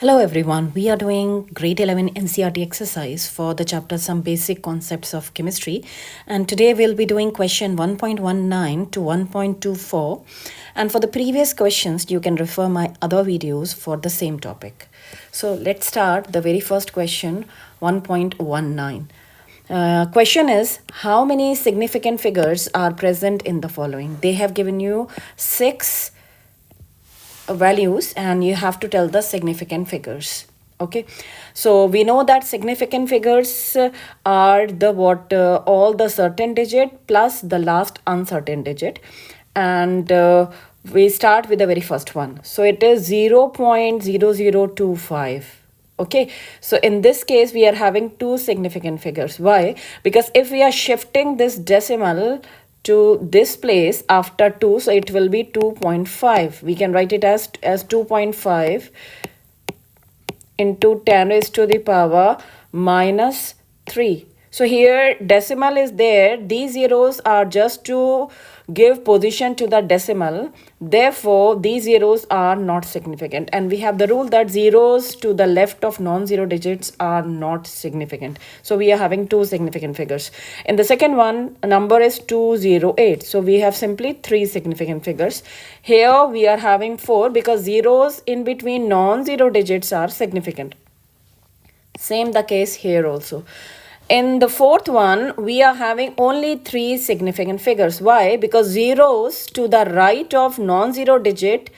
Hello everyone, we are doing grade 11 NCRT exercise for the chapter Some Basic Concepts of Chemistry, and today we'll be doing question 1.19 to 1.24, and for the previous questions you can refer my other videos for the same topic. So let's start the very first question, 1.19. Question is, how many significant figures are present in the following? They have given you 6 values and you have to tell the significant figures. Okay, so we know that significant figures are the all the certain digit plus the last uncertain digit, and we start with the very first one. So it is 0.0025. Okay, so in this case we are having two significant figures. Why? Because if we are shifting this decimal to this place after 2, so it will be 2.5. We can write it as 2.5 into 10 raised to the power minus 3. So here decimal is there. These zeros are just to give position to the decimal. Therefore, these zeros are not significant. And we have the rule that zeros to the left of non-zero digits are not significant. So we are having two significant figures. In the second one, number is 208. So we have simply three significant figures. Here we are having 4 because zeros in between non-zero digits are significant. Same the case here also. In the fourth one, we are having only 3 significant figures. Why? Because zeros to the right of non-zero digit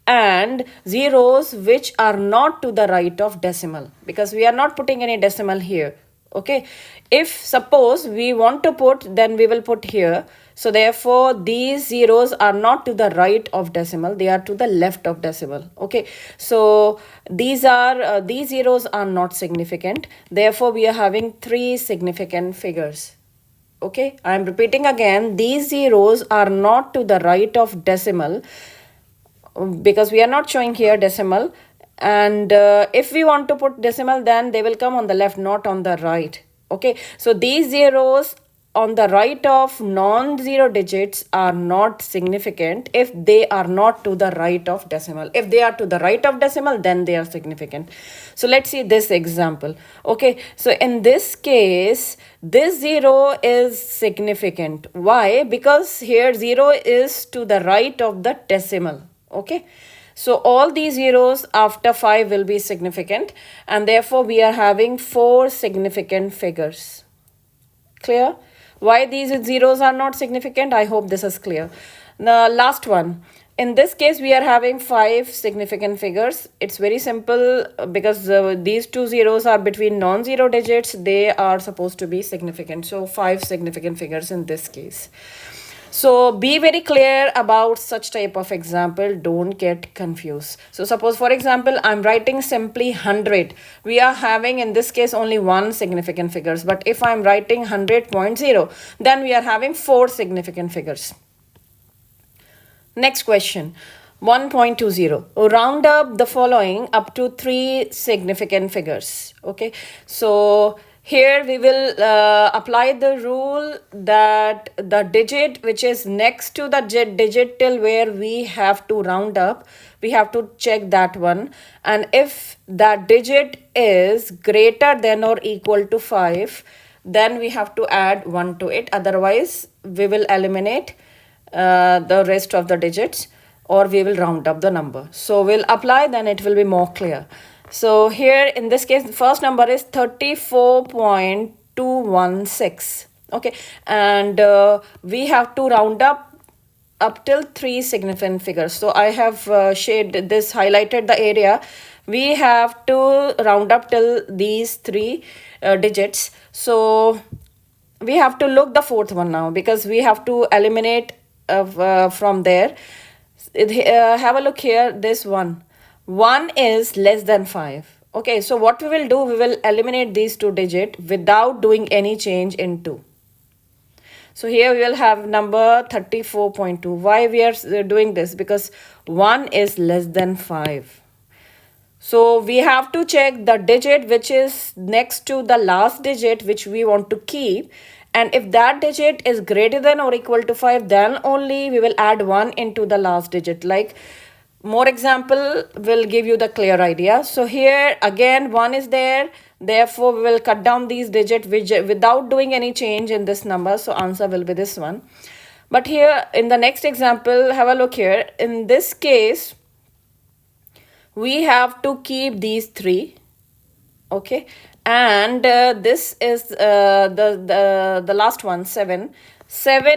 and zeros which are not to the right of decimal, because we are not putting any decimal here. Okay, if suppose we want to put, then we will put here. So therefore these zeros are not to the right of decimal, they are to the left of decimal. Okay, so these zeros are not significant. Therefore we are having 3 significant figures. Okay, I am repeating again, these zeros are not to the right of decimal because we are not showing here decimal, and if we want to put decimal, then they will come on the left, not on the right. Okay, so these zeros on the right of non-zero digits are not significant if they are not to the right of decimal. If they are to the right of decimal, then they are significant. So let's see this example. Okay, so in this case this 0 is significant. Why? Because here 0 is to the right of the decimal. Okay, so all these zeros after 5 will be significant, and therefore we are having 4 significant figures. Clear? Why these zeros are not significant? I hope this is clear. The last one. In this case, we are having 5 significant figures. It's very simple because these 2 zeros are between non-zero digits. They are supposed to be significant. So 5 significant figures in this case. So be very clear about such type of example. Don't get confused. So suppose, for example, I'm writing simply 100. We are having in this case only 1 significant figures. But if I'm writing 100.0, then we are having 4 significant figures. Next question. 1.20. Round up the following up to 3 significant figures. Okay. So here we will apply the rule that the digit which is next to the digit till where we have to round up, we have to check that one. And if that digit is greater than or equal to 5, then we have to add 1 to it. Otherwise, we will eliminate the rest of the digits, or we will round up the number. So we'll apply, then it will be more clear. So here in this case, the first number is 34.216. Okay, and we have to round up till 3 significant figures. So I have shaded this, highlighted the area. We have to round up till these 3 digits. So we have to look the fourth one now, because we have to eliminate from there. Have a look here, this one. 1 is less than 5. Okay, so what we will do, we will eliminate these 2 digits without doing any change in 2. So here we will have number 34.2. Why we are doing this? Because 1 is less than 5. So we have to check the digit which is next to the last digit which we want to keep. And if that digit is greater than or equal to 5, then only we will add 1 into the last digit. Like more example will give you the clear idea. So here again 1 is there, therefore we will cut down these digits without doing any change in this number, so answer will be this one. But here in the next example, have a look here. In this case we have to keep these 3, okay, and this is the last one, 7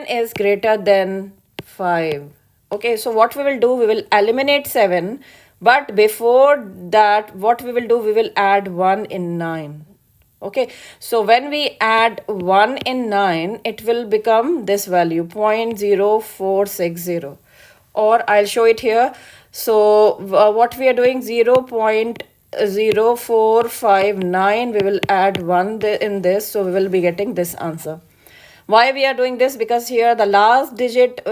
is greater than 5. Okay, so what we will do, we will eliminate 7, but before that what we will do, we will add 1 in 9. Okay, so when we add 1 in 9, it will become this value 0.0460, or I'll show it here. So what we are doing, 0.0459, we will add 1 in this, so we will be getting this answer. Why we are doing this? Because here the last digit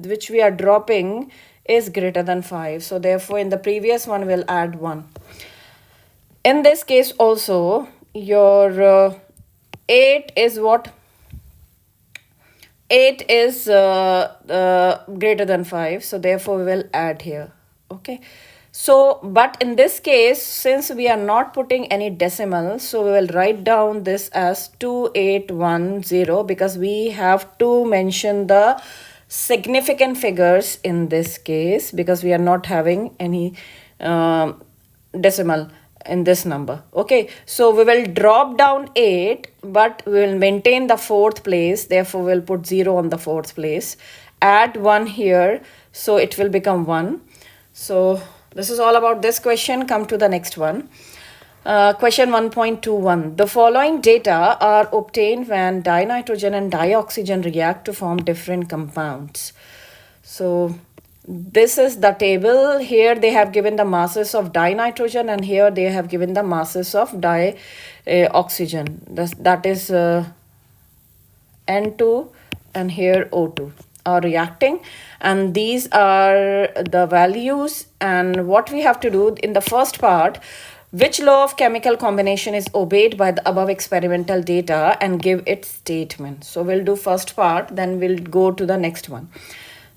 which we are dropping is greater than 5, so therefore in the previous one we'll add 1. In this case also, your 8 is what? 8 is greater than 5, so therefore we will add here. Okay, so but in this case, since we are not putting any decimal, so we will write down this as 2810, because we have to mention the significant figures in this case, because we are not having any decimal in this number. Okay, so we will drop down 8, but we will maintain the 4th place, therefore we'll put 0 on the 4th place, add 1 here, so it will become 1. So this is all about this question. Come to the next one. Question 1.21. The following data are obtained when dinitrogen and dioxygen react to form different compounds. So this is the table. Here they have given the masses of dinitrogen, and here they have given the masses of dioxygen. That is N2 and here O2 are reacting, and these are the values. And what we have to do in the first part, which law of chemical combination is obeyed by the above experimental data, and give its statement. So we'll do first part, then we'll go to the next one.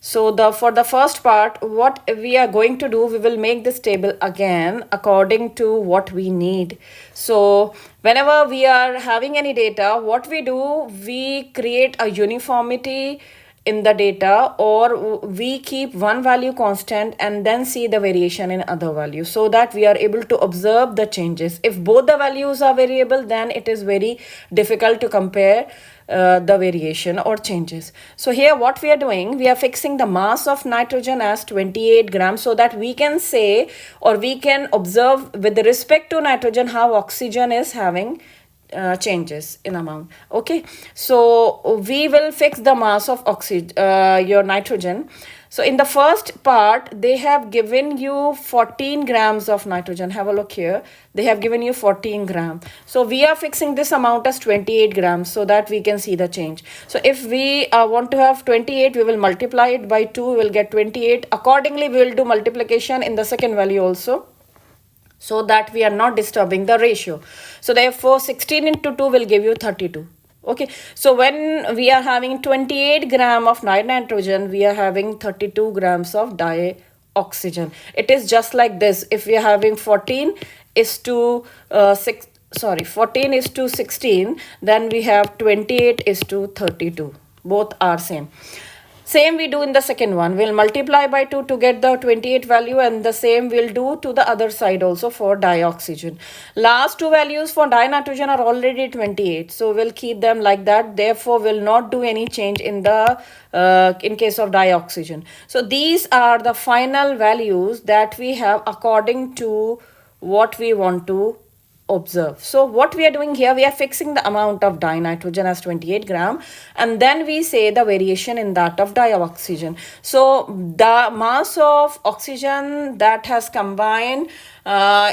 So for the first part, what we are going to do, we will make this table again according to what we need. So whenever we are having any data, what we do, we create a uniformity in the data, or we keep one value constant and then see the variation in other values, so that we are able to observe the changes. If both the values are variable, then it is very difficult to compare the variation or changes. So here what we are doing, we are fixing the mass of nitrogen as 28 grams, so that we can say, or we can observe with respect to nitrogen how oxygen is having changes in amount. Okay, so we will fix the mass of your nitrogen. So in the first part, they have given you 14 grams of nitrogen. Have a look here. They have given you 14 grams. So we are fixing this amount as 28 grams, so that we can see the change. So if we want to have 28, we will multiply it by 2, we will get 28. Accordingly, we will do multiplication in the second value also, so that we are not disturbing the ratio. So therefore 16 into 2 will give you 32. Okay, so when we are having 28 gram of nitrogen, we are having 32 grams of dioxygen. It is just like this. If we are having 14 is to 14 is to 16, then we have 28 is to 32. Both are same. Same we do in the second one. We'll multiply by 2 to get the 28 value, and the same we'll do to the other side also for dioxygen. Last two values for dinitrogen are already 28. So we'll keep them like that. Therefore, we'll not do any change in the in case of dioxygen. So these are the final values that we have according to what we want to observe. So what we are doing here, we are fixing the amount of dinitrogen as 28 gram, and then we say the variation in that of dioxygen. So the mass of oxygen that has combined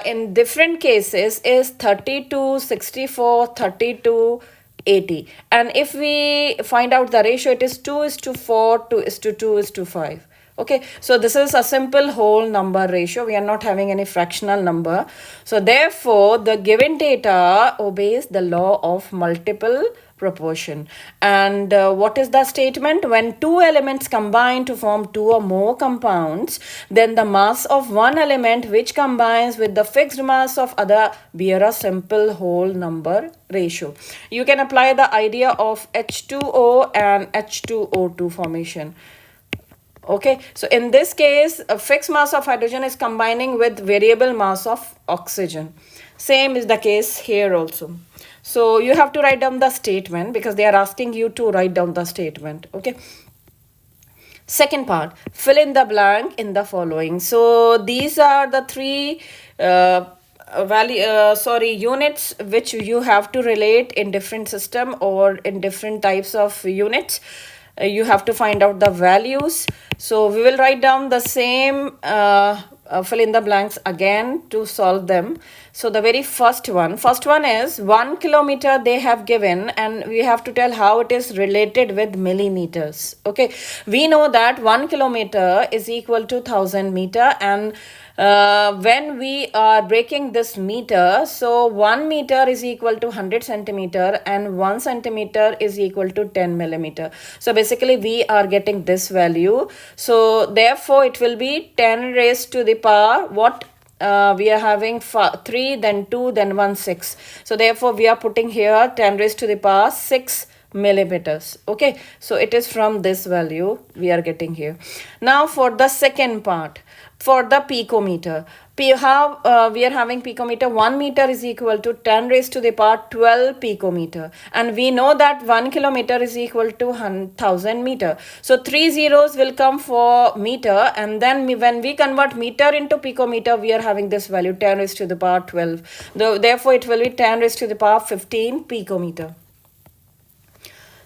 in different cases is 32, 64, 32, 80. And if we find out the ratio, it is 2:4, 2:2, 2:5. Okay, so this is a simple whole number ratio. We are not having any fractional number. So therefore, the given data obeys the law of multiple proportion. And what is the statement? When two elements combine to form two or more compounds, then the mass of one element which combines with the fixed mass of other bear a simple whole number ratio. You can apply the idea of H2O and H2O2 formation. Okay, so in this case, a fixed mass of hydrogen is combining with variable mass of oxygen. Same is the case here also. So you have to write down the statement because they are asking you to write down the statement. Okay. Second part, fill in the blank in the following. So these are the three units which you have to relate in different system or in different types of units. You have to find out the values. So we will write down the same fill in the blanks again to solve them. So the very first one is 1 kilometer they have given, and we have to tell how it is related with millimeters. Okay, we know that 1 kilometer is equal to 1000 meter, and when we are breaking this meter, so 1 meter is equal to 100 centimeter and 1 centimeter is equal to 10 millimeter. So basically we are getting this value. So therefore it will be 10 raised to the power what? We are having 3, then 2, then 1, 6. So therefore we are putting here 10 raised to the power 6 millimeters. Okay, so it is from this value we are getting here. Now for the second part, for the picometer, we are having picometer. 1 meter is equal to 10 raised to the power 12 picometer, and we know that 1 kilometer is equal to 1000 meter. So 3 zeros will come for meter, and then when we convert meter into picometer, we are having this value 10 raised to the power 12. Therefore it will be 10 raised to the power 15 picometer.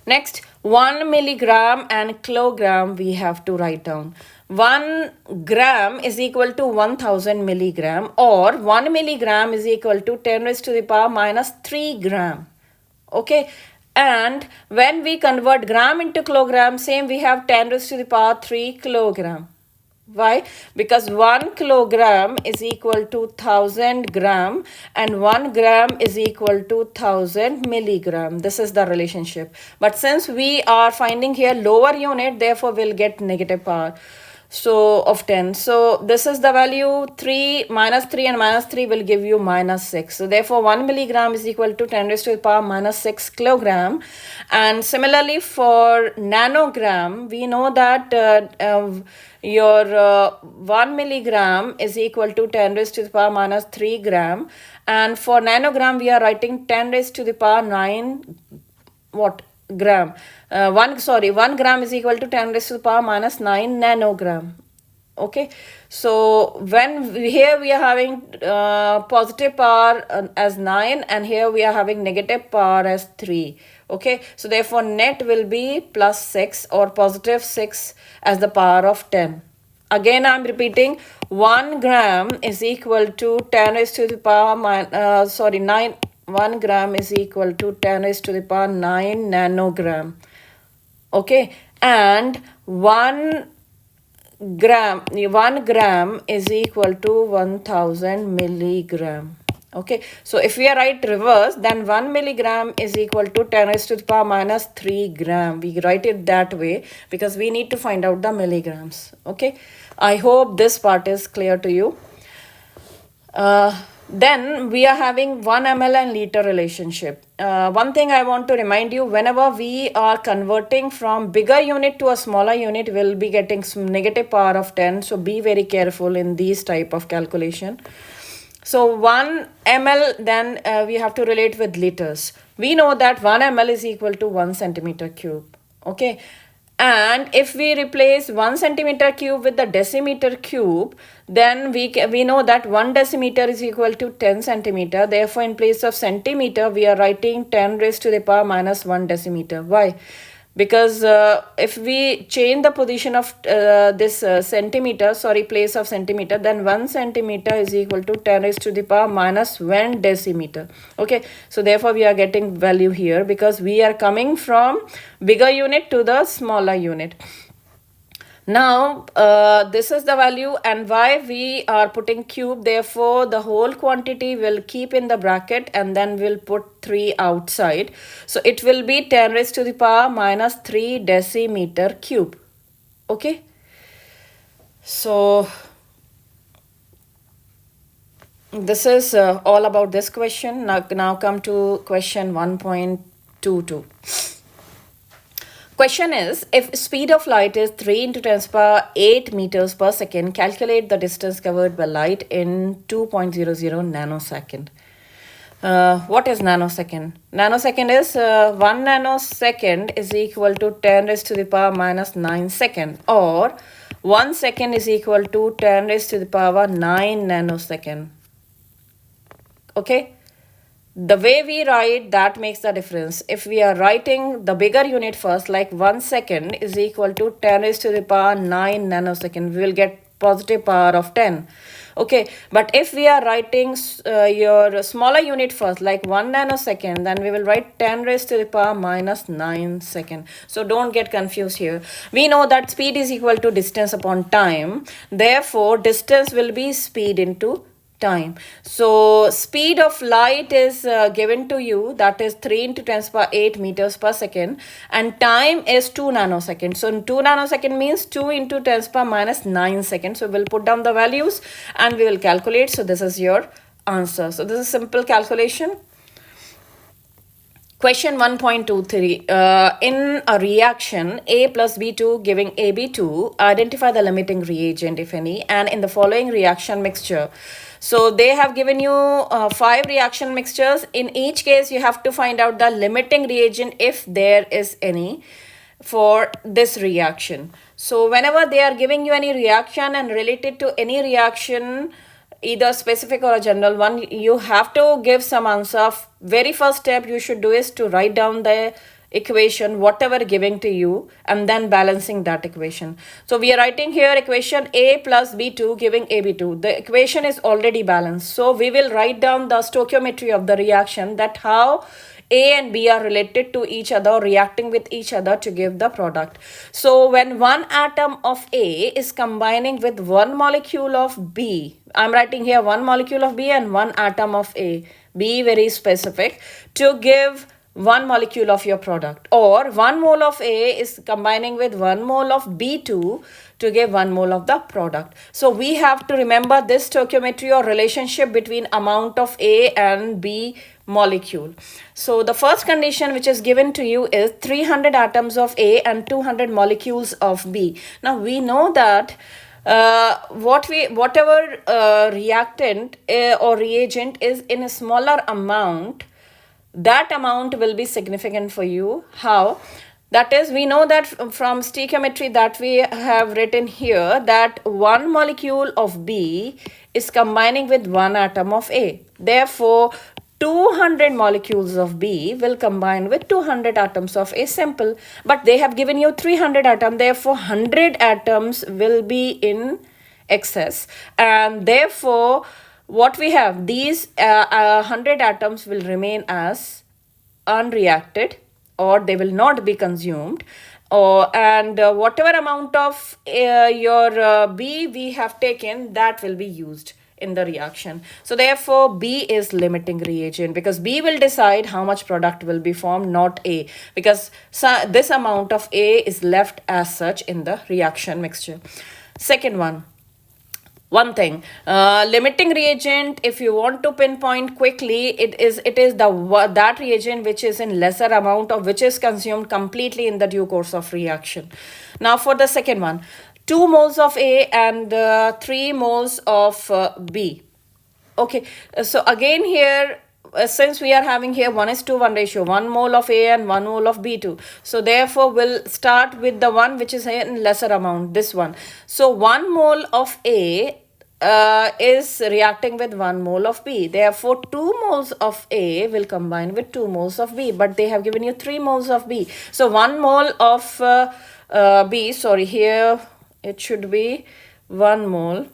Next, 1 milligram and kilogram we have to write down. 1 gram is equal to 1000 milligram, or 1 milligram is equal to 10 raised to the power minus 3 gram. Okay, and when we convert gram into kilogram, same we have 10 raised to the power 3 kilogram. Why? Because 1 kilogram is equal to 1000 gram and 1 gram is equal to 1000 milligram. This is the relationship. But since we are finding here lower unit, therefore we'll get negative power. So of 10. So this is the value 3 minus 3 and minus 3 will give you minus 6. So therefore 1 milligram is equal to 10 raised to the power minus 6 kilogram. And similarly for nanogram, we know that your 1 milligram is equal to 10 raised to the power minus 3 gram. And for nanogram, we are writing 10 raised to the power 9 gram. 1 gram is equal to 10 raised to the power minus 9 nanogram. Okay, so here we are having positive power as 9, and here we are having negative power as 3. Okay, so therefore net will be plus 6 or positive 6 as the power of 10. Again I am repeating, 1 gram is equal to 10 raised to the power 9. 1 gram is equal to 10 raised to the power 9 nanogram. Okay, and 1 gram is equal to 1000 milligram. Okay, so if we are write reverse, then 1 milligram is equal to 10 raised to the power minus 3 gram. We write it that way because we need to find out the milligrams. Okay, I hope this part is clear to you. Then we are having 1 ml and liter relationship. One thing I want to remind you, whenever we are converting from bigger unit to a smaller unit, we'll be getting some negative power of 10. So be very careful in these type of calculation. So 1 ml, then we have to relate with liters. We know that 1 ml is equal to 1 centimeter cube. Okay. And if we replace 1 centimeter cube with the decimeter cube, then we know that 1 decimeter is equal to 10 centimeter. Therefore, in place of centimeter, we are writing 10 raised to the power minus 1 decimeter. Why? Because if we change the position of this place of centimeter, then 1 centimeter is equal to 10 raised to the power minus 1 decimeter. Okay, so therefore we are getting value here because we are coming from bigger unit to the smaller unit. Now, this is the value, and why we are putting cube, therefore the whole quantity will keep in the bracket and then we'll put 3 outside. So it will be 10 raised to the power minus 3 decimeter cube. Okay. So this is all about this question. Now come to question 1.22. Question is, if speed of light is 3 into 10 to the power 8 meters per second, calculate the distance covered by light in 2.00 nanosecond. What is nanosecond? Nanosecond is 1 nanosecond is equal to 10 raised to the power minus 9 second, or 1 second is equal to 10 raised to the power 9 nanosecond. Okay. The way we write, that makes the difference. If we are writing the bigger unit first, like 1 second is equal to 10 raised to the power 9 nanosecond, we will get positive power of 10. Okay, but if we are writing your smaller unit first, like 1 nanosecond, then we will write 10 raised to the power minus 9 second. So don't get confused here. We know that speed is equal to distance upon time. Therefore, distance will be speed into time. So speed of light is given to you, that is 3 into 10 to the power 8 meters per second, and time is 2 nanoseconds. So 2 nanosecond means 2 into 10 to the power minus 9 seconds. So we'll put down the values and we will calculate. So this is your answer. So this is simple calculation. Question 1.23. In a reaction A plus B2 giving AB2, identify the limiting reagent, if any, and in the following reaction mixture. So they have given you 5 reaction mixtures. In each case, you have to find out the limiting reagent, if there is any, for this reaction. So whenever they are giving you any reaction and related to any reaction, either specific or a general one, you have to give some answer. Very first step you should do is to write down the equation, whatever giving to you, and then balancing that equation. So we are writing here equation A plus B2 giving AB2. The equation is already balanced. So we will write down the stoichiometry of the reaction, that how A and B are related to each other, reacting with each other to give the product. So when one atom of A is combining with one molecule of B, I'm writing here one molecule of B and one atom of A, be very specific, to give one molecule of your product, or 1 mole of A is combining with 1 mole of B2 to give 1 mole of the product. So we have to remember this stoichiometry or relationship between amount of A and B molecule. So the first condition which is given to you is 300 atoms of A and 200 molecules of B. Now we know that whatever reactant or reagent is in a smaller amount, that amount will be significant for you. How? That is, we know that from stoichiometry that we have written here, that one molecule of B is combining with one atom of A. Therefore, 200 molecules of B will combine with 200 atoms of A. Simple. But they have given you 300 atoms. Therefore, 100 atoms will be in excess. And therefore, what we have, these 100 atoms will remain as unreacted, or they will not be consumed, and whatever amount of your B we have taken, that will be used in the reaction. So therefore B is limiting reagent, because B will decide how much product will be formed, not A, because this amount of A is left as such in the reaction mixture. Second one thing, limiting reagent, if you want to pinpoint quickly, it is that reagent which is in lesser amount, or which is consumed completely in the due course of reaction. Now for the second one, 2 moles of A and 3 moles of B. Okay, so again here, since we are having here 1:1 ratio, 1 mole of A and 1 mole of B2. So therefore, we'll start with the one which is in lesser amount, this one. So 1 mole of A is reacting with 1 mole of B. Therefore, 2 moles of A will combine with 2 moles of B. But they have given you 3 moles of B. So 1 mole of B, sorry, here it should be 1 mole.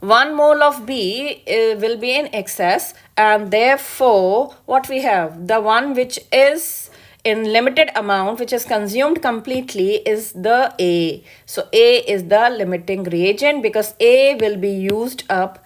1 mole of B will be in excess, and therefore what we have, the one which is in limited amount which is consumed completely is the A. So A is the limiting reagent because A will be used up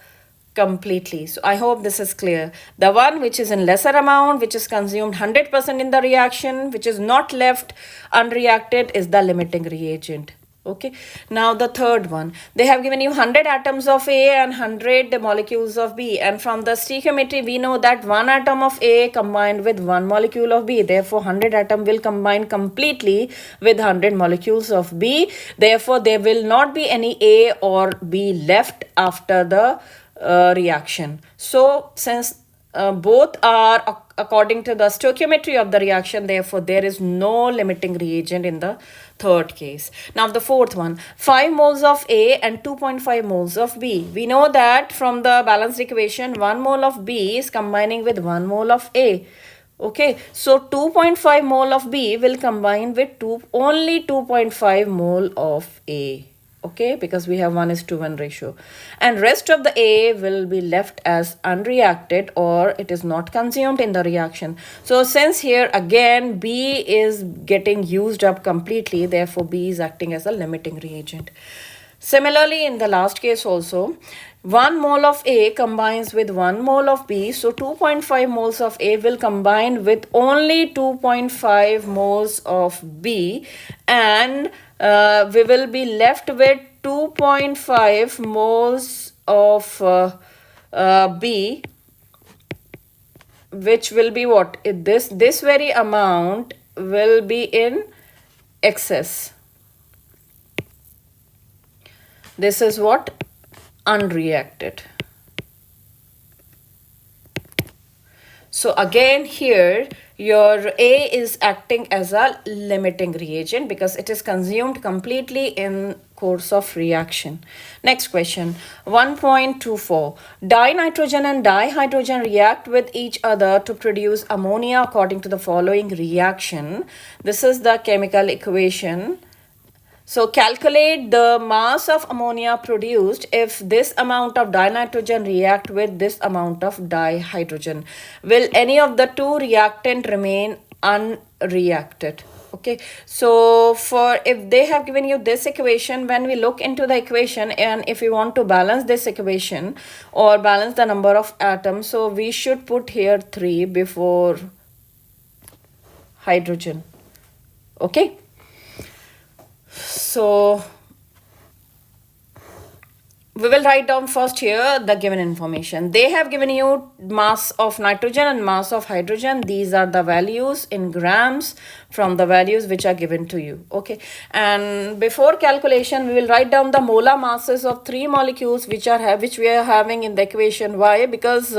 completely. So I hope this is clear. The one which is in lesser amount, which is consumed 100% in the reaction, which is not left unreacted, is the limiting reagent. Okay, now the third one, they have given you 100 atoms of A and 100 molecules of B, and from the stoichiometry we know that one atom of A combined with one molecule of B, therefore 100 atom will combine completely with 100 molecules of B, therefore there will not be any A or B left after the reaction. So since both are according to the stoichiometry of the reaction, therefore there is no limiting reagent in the third case. Now the fourth one, 5 moles of A and 2.5 moles of B. We know that from the balanced equation 1 mole of B is combining with 1 mole of A. Okay, so 2.5 mole of B will combine with only 2.5 mole of A. Okay, because we have 1:1 ratio, and rest of the A will be left as unreacted or it is not consumed in the reaction. So since here again B is getting used up completely, therefore B is acting as a limiting reagent. Similarly, in the last case also, 1 mole of A combines with 1 mole of B, so 2.5 moles of A will combine with only 2.5 moles of B, and we will be left with 2.5 moles of B, which will be what? This very amount will be in excess. This is what? Unreacted. So again here your A is acting as a limiting reagent because it is consumed completely in course of reaction. Next question, 1.24. Dinitrogen and dihydrogen react with each other to produce ammonia according to the following reaction. This is the chemical equation. So calculate the mass of ammonia produced if this amount of dinitrogen react with this amount of dihydrogen. Will any of the two reactant remain unreacted? Okay, so for if they have given you this equation, when we look into the equation and if we want to balance this equation or balance the number of atoms, so we should put here 3 before hydrogen. Okay. So we will write down first here the given information. They have given you mass of nitrogen and mass of hydrogen. These are the values in grams from the values which are given to you. Okay, and before calculation we will write down the molar masses of 3 molecules which we are having in the equation. Why? Because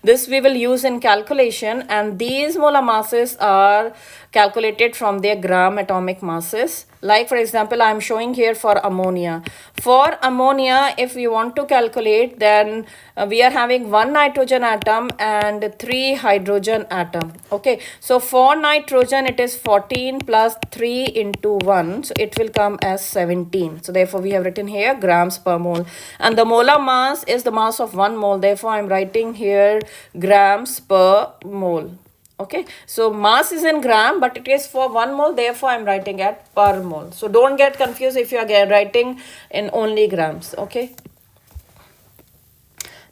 this we will use in calculation, and these molar masses are calculated from their gram atomic masses. Like for example, I am showing here for ammonia. For ammonia, if we want to calculate, then we are having 1 nitrogen atom and 3 hydrogen atom. Okay, so for nitrogen it is 14 plus 3 into 1, so it will come as 17. So therefore we have written here grams per mole, and the molar mass is the mass of 1 mole, therefore I am writing here grams per mole. Okay, so mass is in gram, but it is for 1 mole, therefore I am writing at per mole. So don't get confused if you are writing in only grams. Okay.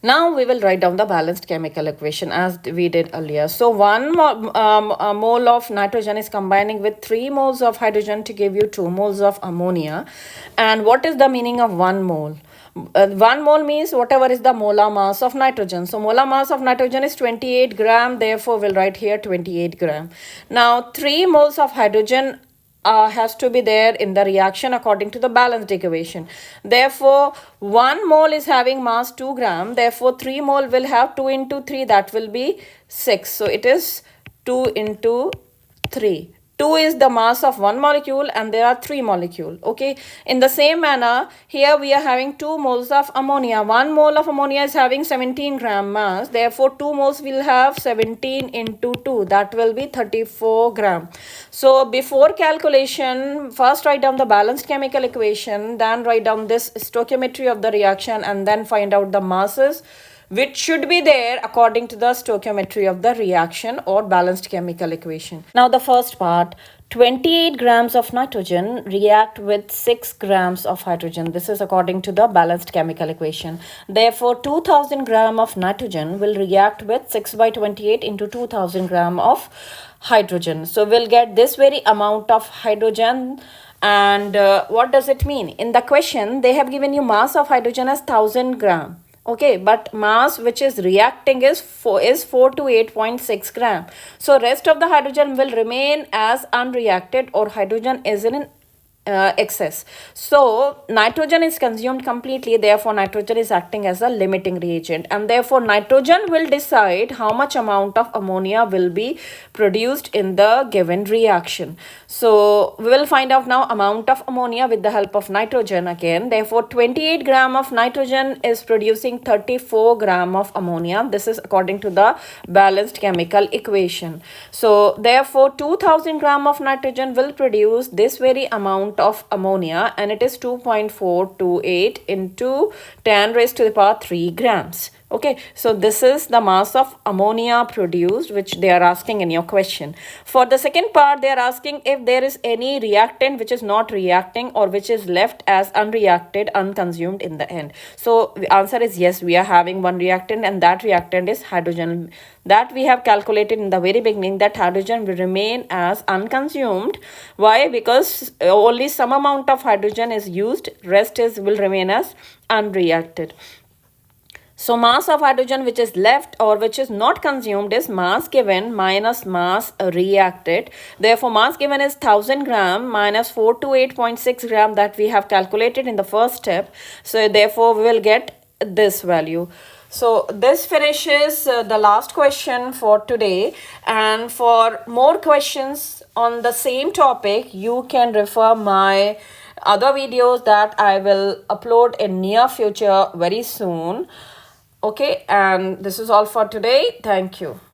Now we will write down the balanced chemical equation as we did earlier. So 1 mole of nitrogen is combining with 3 moles of hydrogen to give you 2 moles of ammonia. And what is the meaning of 1 mole? 1 mole means whatever is the molar mass of nitrogen. So molar mass of nitrogen is 28 gram. Therefore, we'll write here 28 gram. Now 3 moles of hydrogen has to be there in the reaction according to the balanced equation. Therefore, 1 mole is having mass 2 gram. Therefore, 3 mole will have 2 into 3. That will be 6. So it is 2 into 3. 2 is the mass of 1 molecule and there are 3 molecules. Okay. In the same manner, here we are having 2 moles of ammonia. 1 mole of ammonia is having 17 gram mass. Therefore, 2 moles will have 17 into 2. That will be 34 gram. So, before calculation, first write down the balanced chemical equation, then write down this stoichiometry of the reaction, and then find out the masses which should be there according to the stoichiometry of the reaction or balanced chemical equation. Now the first part, 28 grams of nitrogen react with 6 grams of hydrogen. This is according to the balanced chemical equation. Therefore, 2000 gram of nitrogen will react with 6 by 28 into 2000 gram of hydrogen. So we'll get this very amount of hydrogen. And what does it mean? In the question, they have given you mass of hydrogen as 1000 gram. Okay, but mass which is reacting is 4 to 8.6 gram. So rest of the hydrogen will remain as unreacted, or hydrogen is in excess. So nitrogen is consumed completely, therefore nitrogen is acting as a limiting reagent, and therefore nitrogen will decide how much amount of ammonia will be produced in the given reaction. So we will find out now amount of ammonia with the help of nitrogen again. Therefore 28 gram of nitrogen is producing 34 gram of ammonia. This is according to the balanced chemical equation. So therefore 2000 gram of nitrogen will produce this very amount of ammonia, and it is 2.428 into 10 raised to the power 3 grams. Okay, so this is the mass of ammonia produced, which they are asking in your question. For the second part, they are asking if there is any reactant which is not reacting or which is left as unreacted, unconsumed in the end. So the answer is yes, we are having one reactant, and that reactant is hydrogen. That we have calculated in the very beginning, that hydrogen will remain as unconsumed. Why? Because only some amount of hydrogen is used, rest will remain as unreacted. So mass of hydrogen which is left or which is not consumed is mass given minus mass reacted. Therefore, mass given is 1000 gram minus 4 to 8.6 gram that we have calculated in the first step. So therefore, we will get this value. So this finishes the last question for today. And for more questions on the same topic, you can refer my other videos that I will upload in near future very soon. Okay, and this is all for today. Thank you.